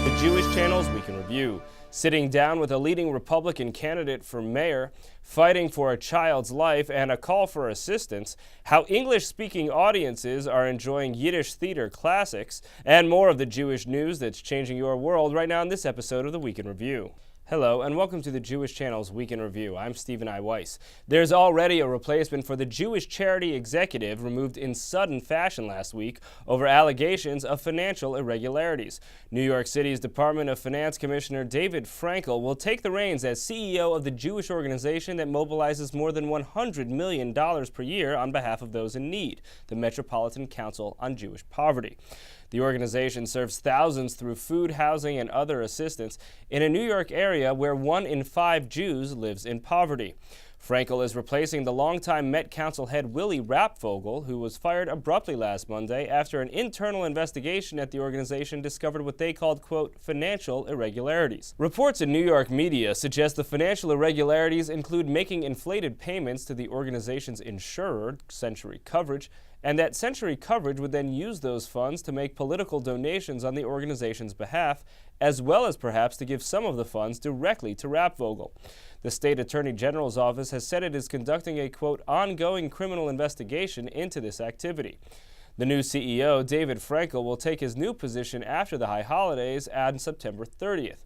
The Jewish Channel's Week in Review. Sitting down with a leading Republican candidate for mayor, fighting for a child's life, and a call for assistance, how English-speaking audiences are enjoying Yiddish theater classics, and more of the Jewish news that's changing your world right now in this episode of the Week in Review. Hello, and welcome to the Jewish Channel's Week in Review. I'm Stephen I. Weiss. There's already a replacement for the Jewish charity executive removed in sudden fashion last week over allegations of financial irregularities. New York City's Department of Finance Commissioner David Frankel will take the reins as CEO of the Jewish organization that mobilizes more than $100 million per year on behalf of those in need, the Metropolitan Council on Jewish Poverty. The organization serves thousands through food, housing, and other assistance in a New York area where 1 in 5 Jews lives in poverty. Frankel is replacing the longtime Met Council head Willie Rapfogel, who was fired abruptly last Monday after an internal investigation at the organization discovered what they called, quote, financial irregularities. Reports in New York media suggest the financial irregularities include making inflated payments to the organization's insurer, Century Coverage, and that Century Coverage would then use those funds to make political donations on the organization's behalf, as well as perhaps to give some of the funds directly to Rapfogel. The State Attorney General's office has said it is conducting a, quote, ongoing criminal investigation into this activity. The new CEO, David Frankel, will take his new position after the high holidays on September 30th.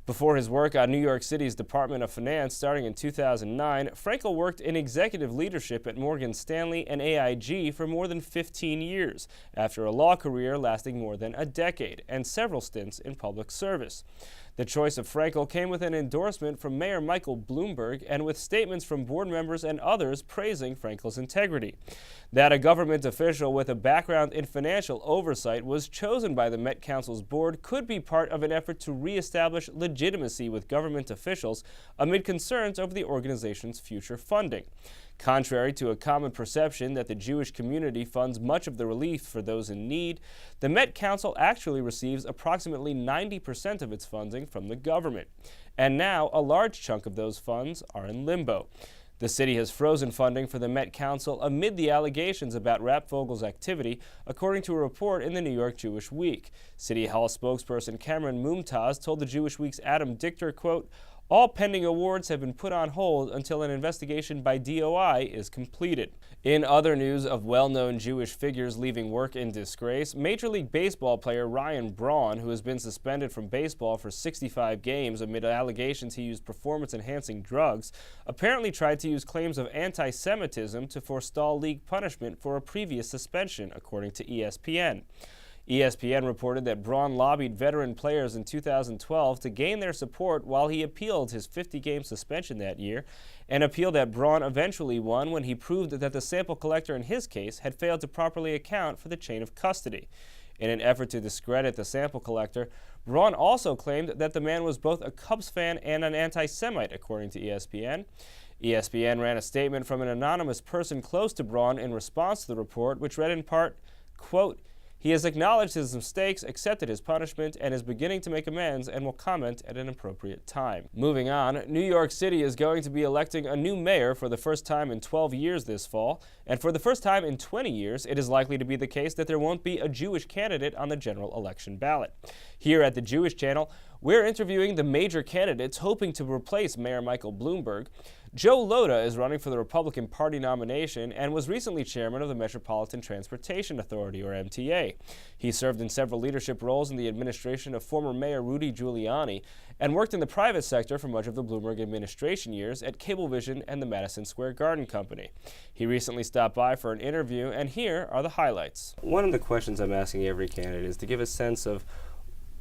Before his work on New York City's Department of Finance starting in 2009, Frankel worked in executive leadership at Morgan Stanley and AIG for more than 15 years, after a law career lasting more than a decade, and several stints in public service. The choice of Frankel came with an endorsement from Mayor Michael Bloomberg and with statements from board members and others praising Frankel's integrity. That a government official with a background in financial oversight was chosen by the Met Council's board could be part of an effort to reestablish legitimacy with government officials amid concerns over the organization's future funding. Contrary to a common perception that the Jewish community funds much of the relief for those in need, the Met Council actually receives approximately 90% of its funding from the government. And now, a large chunk of those funds are in limbo. The city has frozen funding for the Met Council amid the allegations about Rapfogel's activity, according to a report in the New York Jewish Week. City Hall spokesperson Cameron Mumtaz told the Jewish Week's Adam Dichter, quote, all pending awards have been put on hold until an investigation by DOI is completed. In other news of well-known Jewish figures leaving work in disgrace, Major League Baseball player Ryan Braun, who has been suspended from baseball for 65 games amid allegations he used performance-enhancing drugs, apparently tried to use claims of anti-Semitism to forestall league punishment for a previous suspension, according to ESPN. ESPN reported that Braun lobbied veteran players in 2012 to gain their support while he appealed his 50-game suspension that year, an appeal that Braun eventually won when he proved that the sample collector in his case had failed to properly account for the chain of custody. In an effort to discredit the sample collector, Braun also claimed that the man was both a Cubs fan and an anti-Semite, according to ESPN. ESPN ran a statement from an anonymous person close to Braun in response to the report, which read in part, quote, he has acknowledged his mistakes, accepted his punishment, and is beginning to make amends and will comment at an appropriate time. Moving on, New York City is going to be electing a new mayor for the first time in 12 years this fall, and for the first time in 20 years, it is likely to be the case that there won't be a Jewish candidate on the general election ballot. Here at the Jewish Channel, we're interviewing the major candidates hoping to replace Mayor Michael Bloomberg. Joe Lhota is running for the Republican Party nomination and was recently chairman of the Metropolitan Transportation Authority, or MTA. He served in several leadership roles in the administration of former Mayor Rudy Giuliani and worked in the private sector for much of the Bloomberg administration years at Cablevision and the Madison Square Garden Company. He recently stopped by for an interview, and here are the highlights. One of the questions I'm asking every candidate is to give a sense of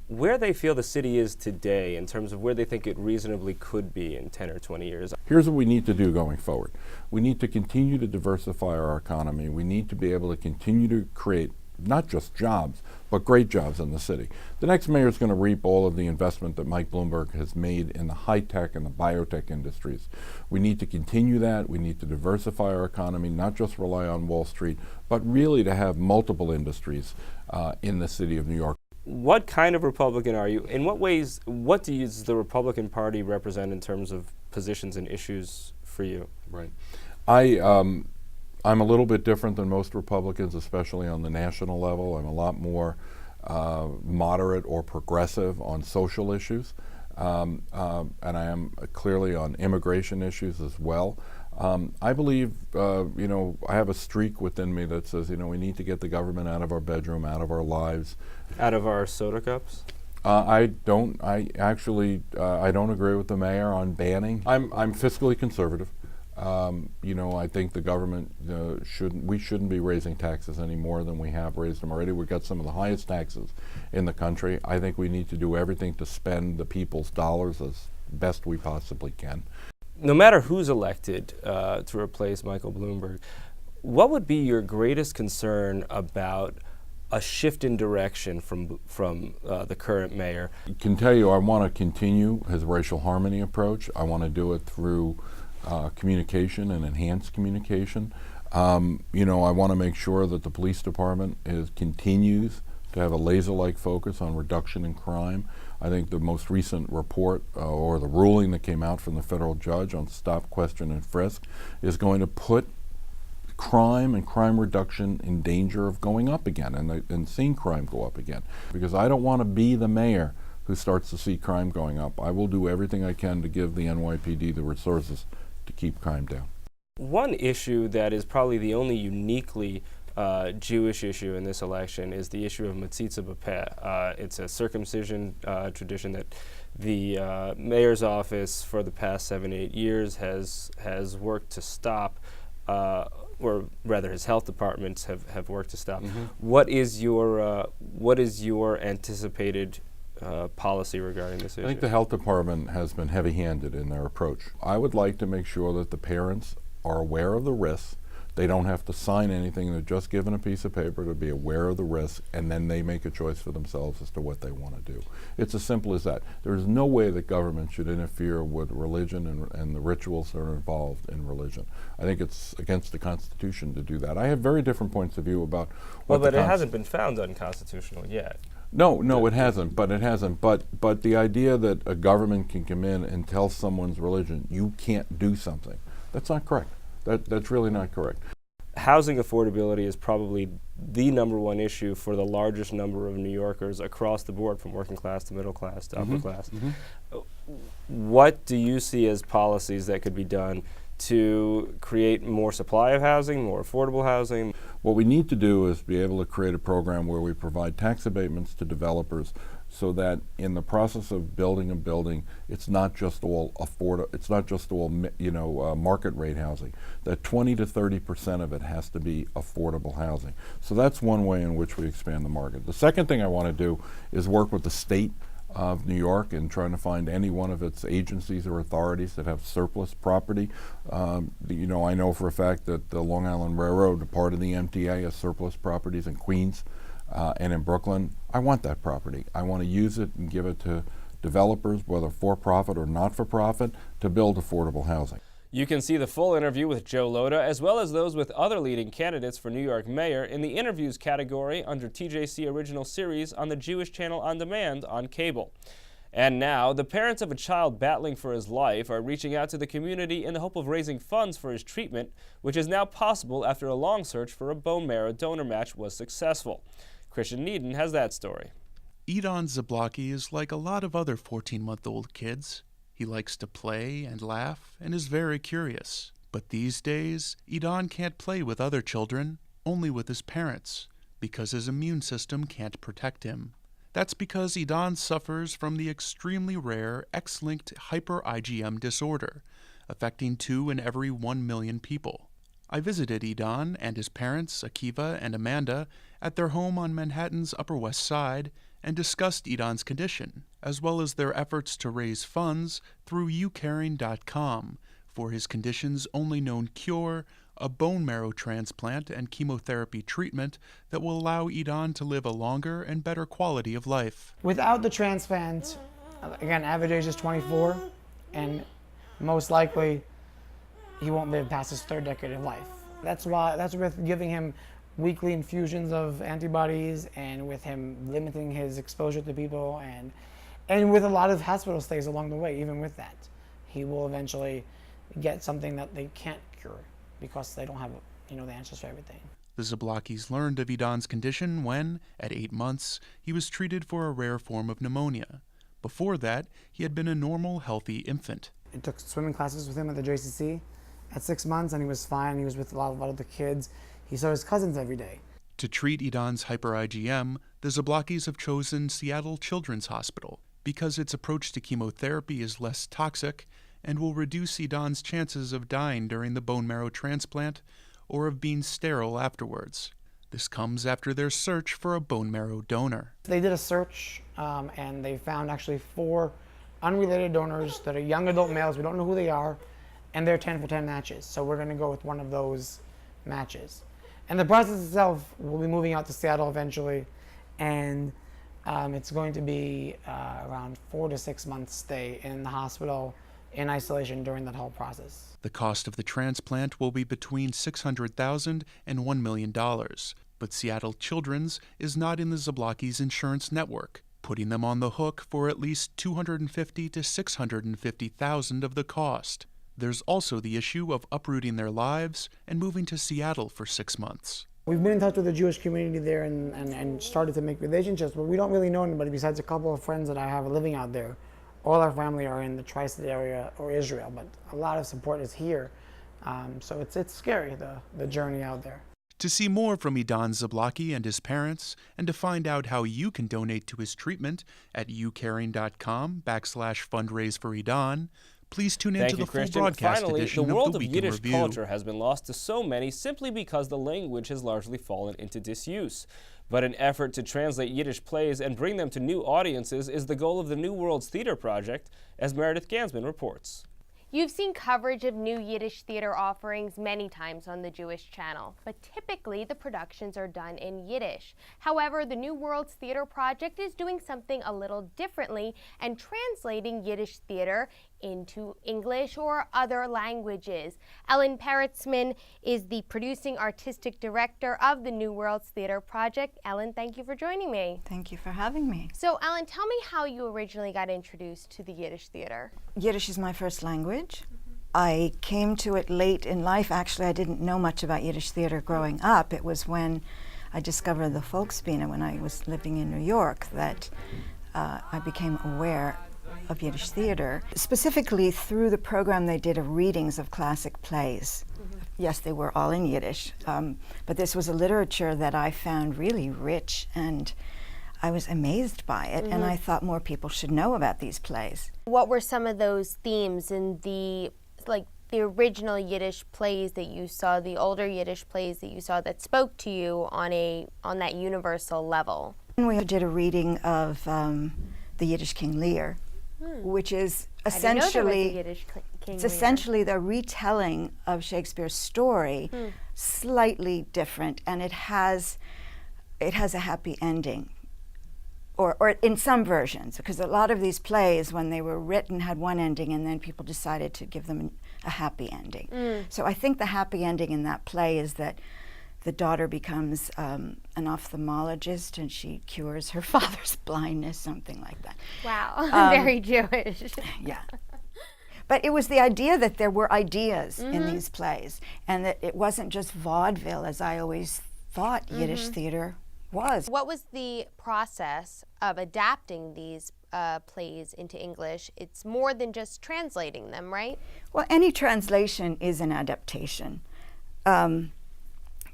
where they feel the city is today in terms of where they think it reasonably could be in 10 or 20 years. Here's what we need to do going forward. We need to continue to diversify our economy. We need to be able to continue to create not just jobs, but great jobs in the city. The next mayor is going to reap all of the investment that Mike Bloomberg has made in the high-tech and the biotech industries. We need to continue that. We need to diversify our economy, not just rely on Wall Street, but really to have multiple industries in the city of New York. What kind of Republican are you? In what ways, what does the Republican Party represent in terms of positions and issues for you? Right. I'm a little bit different than most Republicans, especially on the national level. I'm a lot more moderate or progressive on social issues, and I am clearly on immigration issues as well. I believe, I have a streak within me that says, we need to get the government out of our bedroom, out of our lives. Out of our soda cups? I don't agree with the mayor on banning. I'm fiscally conservative. I think the government we shouldn't be raising taxes any more than we have raised them already. We've got some of the highest taxes in the country. I think we need to do everything to spend the people's dollars as best we possibly can. No matter who's elected to replace Michael Bloomberg, what would be your greatest concern about a shift in direction from the current mayor? I can tell you I want to continue his racial harmony approach. I want to do it through communication and enhanced communication. I want to make sure that the police department continues to have a laser-like focus on reduction in crime. I think the most recent report or the ruling that came out from the federal judge on stop, question, and frisk is going to put crime and crime reduction in danger of going up again and seeing crime go up again. Because I don't want to be the mayor who starts to see crime going up. I will do everything I can to give the NYPD the resources to keep crime down. One issue that is probably the only uniquely Jewish issue in this election is the issue of Matzitza B'Peh. It's a circumcision tradition that the mayor's office for the past 7-8 years has worked to stop, or rather his health departments have worked to stop. Mm-hmm. What is your anticipated policy regarding this issue? I think the health department has been heavy-handed in their approach. I would like to make sure that the parents are aware of the risks. They don't have to sign anything. They're just given a piece of paper to be aware of the risks, and then they make a choice for themselves as to what they want to do. It's as simple as that. There is no way that government should interfere with religion and the rituals that are involved in religion. I think it's against the Constitution to do that. I have very different points of view about what but it hasn't been found unconstitutional yet. No, it hasn't. But the idea that a government can come in and tell someone's religion, you can't do something, that's not correct. That's really not correct. Housing affordability is probably the number one issue for the largest number of New Yorkers across the board, from working class to middle class to upper class. Mm-hmm. What do you see as policies that could be done to create more supply of housing, more affordable housing? What we need to do is be able to create a program where we provide tax abatements to developers so that in the process of building a building, it's not just all market rate housing. That 20 to 30% of it has to be affordable housing. So that's one way in which we expand the market. The second thing I want to do is work with the state of New York and trying to find any one of its agencies or authorities that have surplus property. I know for a fact that the Long Island Railroad, part of the MTA, has surplus properties in Queens and in Brooklyn. I want that property. I want to use it and give it to developers, whether for-profit or not-for-profit, to build affordable housing. You can see the full interview with Joe Lhota, as well as those with other leading candidates for New York Mayor, in the Interviews category under TJC Original Series on the Jewish Channel On Demand on cable. And now, the parents of a child battling for his life are reaching out to the community in the hope of raising funds for his treatment, which is now possible after a long search for a bone marrow donor match was successful. Christian Needon has that story. Idon Zablocki is like a lot of other 14-month-old kids. He likes to play and laugh and is very curious. But these days, Idon can't play with other children, only with his parents, because his immune system can't protect him. That's because Idon suffers from the extremely rare X-linked hyper-IgM disorder, affecting 2 in every 1 million people. I visited Idon and his parents, Akiva and Amanda, at their home on Manhattan's Upper West Side and discussed Idon's condition, as well as their efforts to raise funds through ucaring.com for his condition's only known cure, a bone marrow transplant and chemotherapy treatment that will allow Idon to live a longer and better quality of life. Without the transplant, again, average age is 24, and most likely he won't live past his 3rd decade of life. That's with giving him weekly infusions of antibodies and with him limiting his exposure to people and with a lot of hospital stays along the way. Even with that, he will eventually get something that they can't cure because they don't have the answers to everything. The Zablockis learned of Idan's condition when, at 8 months, he was treated for a rare form of pneumonia. Before that, he had been a normal, healthy infant. I took swimming classes with him at the JCC at 6 months, and he was fine. He was with a lot of other kids. He saw his cousins every day. To treat Idan's hyper-IgM, the Zablockis have chosen Seattle Children's Hospital because its approach to chemotherapy is less toxic and will reduce Idan's chances of dying during the bone marrow transplant or of being sterile afterwards. This comes after their search for a bone marrow donor. They did a search, and they found actually 4 unrelated donors that are young adult males. We don't know who they are, and they're 10 for 10 matches. So we're going to go with one of those matches. And the process itself, we'll be moving out to Seattle eventually, and it's going to be around 4 to 6 months stay in the hospital in isolation during that whole process. The cost of the transplant will be between $600,000 and $1 million, but Seattle Children's is not in the Zablocki's insurance network, putting them on the hook for at least $250,000 to $650,000 of the cost. There's also the issue of uprooting their lives and moving to Seattle for 6 months. We've been in touch with the Jewish community there and started to make relationships, but we don't really know anybody besides a couple of friends that I have living out there. All our family are in the tri-state area or Israel, but a lot of support is here. So it's scary, the journey out there. To see more from Idan Zablocki and his parents, and to find out how you can donate to his treatment at youcaring.com/fundraise for Idan, please tune in to the full broadcast Finally, edition the world of the of Week Yiddish in Review. culture has been lost to so many simply because the language has largely fallen into disuse. But an effort to translate Yiddish plays and bring them to new audiences is the goal of the New Worlds Theater Project, as Meredith Gansman reports. You've seen coverage of new Yiddish theater offerings many times on the Jewish Channel, but typically the productions are done in Yiddish. However, the New Worlds Theater Project is doing something a little differently and translating Yiddish theater into English or other languages. Ellen Peritzman is the producing artistic director of the New Worlds Theater Project. Ellen, thank you for joining me. Thank you for having me. So, Ellen, tell me how you originally got introduced to the Yiddish theater. Yiddish is my first language. I came to it late in life. Actually, I didn't know much about Yiddish theater growing up. It was when I discovered the Volksbühne when I was living in New York that I became aware of Yiddish theater, specifically through the program they did of readings of classic plays. Yes, they were all in Yiddish, but this was a literature that I found really rich, and I was amazed by it, and I thought more people should know about these plays. What were some of those themes in the original Yiddish plays that you saw, the older Yiddish plays that you saw that spoke to you on that universal level? And we did a reading of the Yiddish King Lear, which is essentially essentially the retelling of Shakespeare's story, slightly different, and it has a happy ending, or in some versions, because a lot of these plays, when they were written, had one ending, and then people decided to give them a happy ending. So I think the happy ending in that play is that the daughter becomes an ophthalmologist and she cures her father's blindness, something like that. Wow, very Jewish. Yeah. But it was the idea that there were ideas in these plays, and that it wasn't just vaudeville, as I always thought Yiddish theater was. What was the process of adapting these plays into English? It's more than just translating them, right? Well, any translation is an adaptation.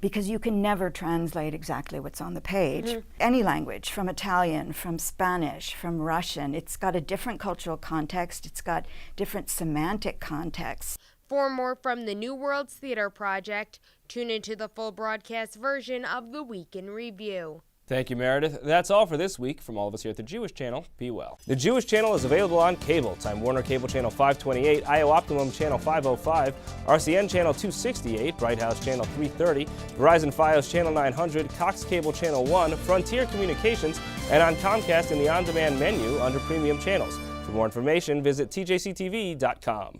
Because you can never translate exactly what's on the page. Any language, from Italian, from Spanish, from Russian, it's got a different cultural context, it's got different semantic context. For more from the New Worlds Theater Project, tune into the full broadcast version of the Week in Review. Thank you, Meredith. That's all for this week. From all of us here at the Jewish Channel, be well. The Jewish Channel is available on cable. Time Warner Cable Channel 528, IO Optimum Channel 505, RCN Channel 268, Bright House Channel 330, Verizon Fios Channel 900, Cox Cable Channel 1, Frontier Communications, and on Comcast in the on-demand menu under Premium Channels. For more information, visit tjctv.com.